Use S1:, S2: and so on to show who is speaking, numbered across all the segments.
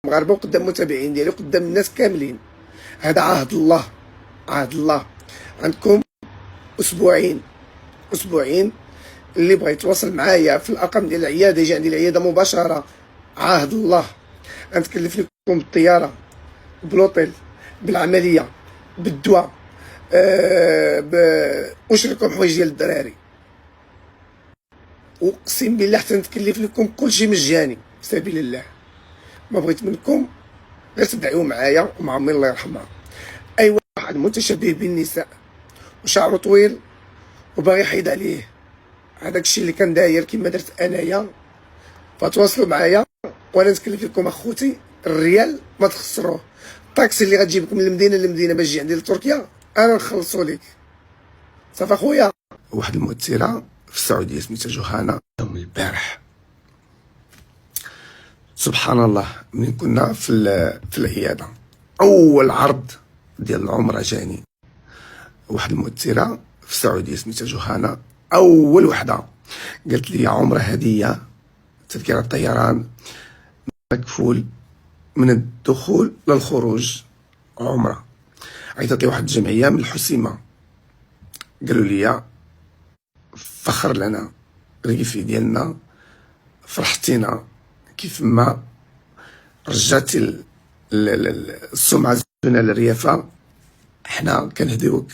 S1: المغاربه وقدام المتابعين ديالي وقدام الناس كاملين. هذا عهد الله، عهد الله. عندكم اسبوعين اللي بغى يتواصل معايا في الارقام ديال العياده يجي عندي العياده مباشره. عهد الله. غنتكلف لكم بالطياره، بالوطيل، بالعمليه، بالدواء، ونشري لكم حوايج ديال الدراري. اقسم بالله حتى نتكلف لكم كلشي مجاني في سبيل الله. ما بغيت منكم غير تدعيو معايا ومع امي الله يرحمها. اي واحد متشبه بالنساء وشعره طويل وباغي يحيد عليه هذاك الشيء اللي كان داير كما درت انايا، فتواصلوا معايا وانا نتكلف لكم اخوتي. الريال ما تخسروه. الطاكسي اللي غتجيبكم من المدينه للمدينه باش تجي عندي لتركيا انا نخلصو ليك. صافي اخويا. واحد الممثله في السعوديه سميتها جوهانا يوم البارح، سبحان الله، من كنا في العياده اول عرض ديال العمره جاني واحد الممثله في السعوديه سميتها جوهانا، اول وحده قالت لي عمره هديه، تذكره الطيران مكفول من الدخول للخروج، عمره. عيطت لي واحد الجمعيه من الحسيمه قالوا لي فخر لنا ريفي ديالنا، فرحتينا كيف ما رجعتي السمعه زوينه للريافه. حنا كنهديوك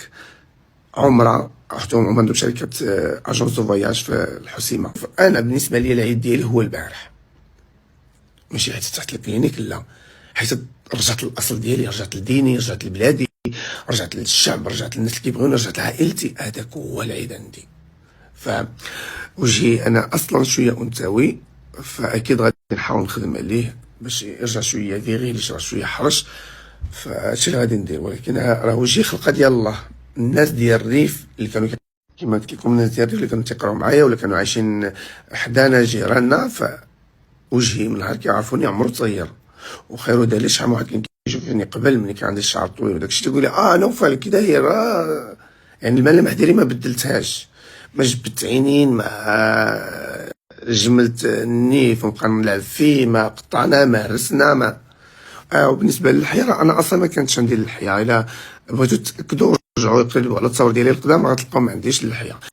S1: عمره، رحتهم عمر شركه اجونس دو فواياج في الحسيمه. انا بالنسبه لي العيد ديالي هو البارح، ماشي حيت تحت الكلينيك، لا، حيت رجعت للاصل ديالي، رجعت لديني، رجعت لبلادي، رجعت للشعب، رجعت للناس اللي كيبغيوني، رجعت لعائلتي. هذاك هو العيد عندي. وجهي انا اصلا شويه انثوي، فاكيد غادي نحاول نخدم عليه باش يرجع شويه فيغيل، يرجع شويه حرش. فهادشي اللي غادي ندير. ولكن راه وجهي خلقه ديال الله. الناس ديال الريف اللي كانوا كيما قلت لكم، الناس ديال الريف اللي كانوا تيقراو معايا ولا كانوا عايشين حدانا جيراننا، فوجهي من نهار كيعرفوني عمرو تصير. وخير دالي شحال من واحد كان كيشوفني قبل ملي كان عندي الشعر طويل وداكشي تيقول لي نوفل كي داير. يعني الملامح ديالي ما بدلتهاش، ما جبت عينين، ما جملت النيف ونبقى نلعب فيه، ما قطعنا، ما هرسنا، ما وبالنسبه للحياه انا اصلا ما كانتش عندي اللحيه. الا بغيتو تاكدوا رجعوا قلبوا على التصاور ديالي القدام غتلقاو ما عنديش اللحيه.